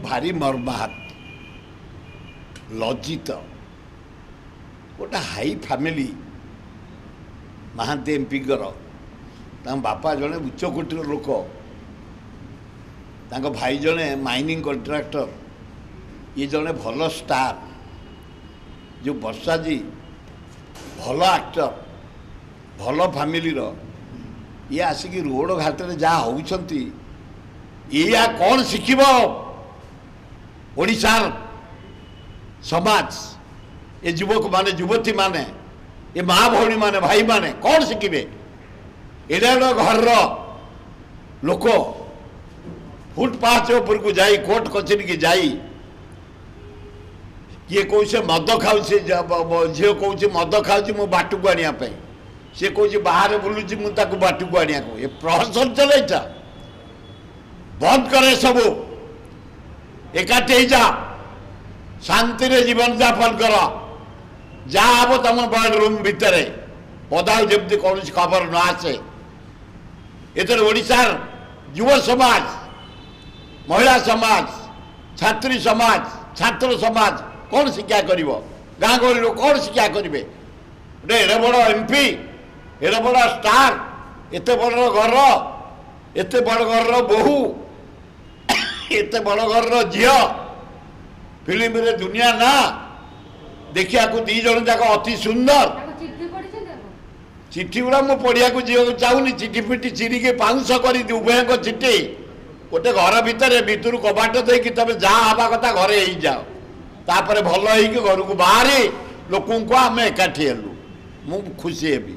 भारी मर्माहत लज्जित गोटे हाई फैमिली महांती एमपी बापा जड़े उच्चकोटीर लोक भाई जड़े माइनिंग कंट्राक्टर ये जड़े भल स्टार जो वर्षा जी भल एक्टर भल फैमिली ये आसिक रोड घाट जहाँ होती या कौन शिखब ओडिशार समाज ये युवक माने युवती माने ये माँ भौणी माने भाई माने कौन शिखे एडा घर लोक फुटपाथ ऊपर को जाई कोर्ट कचेरी की जाई किए कौ मद खाऊ झील कौ मद खाऊँ मो बाट को आने सी कौ बाहर बुलूची मुझे बाट को आने को ये प्रहसन चलैचा बंद करे सब एकाठी जा शांति रे जीवन यापन कर जहाँ हम तुम बेडरूम भितर पदा जमी कौन खबर न आसे एथर ओडिशार युव समाज महिला समाज छात्री समाज छात्र समाज कौन शिक्षा कर गाँ गहली लोग कौन शिक्षा करेंगे गोटे एड़े बड़ एमपी एड़े बड़ स्टार एत बड़ घर एत बड़ घर बोहू एत बड़ घर झी फिल्म रे दुनिया ना देखा दी जन जाक अति सुंदर चिठी गुड़ा मु पढ़िया चाहूनी चिठी फिटी चिरिके पाउंस कर उभय चिठी गोटे घर भितर कबाट देकी तब जहाँ हवा कथा घरे ही जाओ तापर भल हो घर को बाहरी लोक आम एकाठी हेलु मु खुशी हेबी।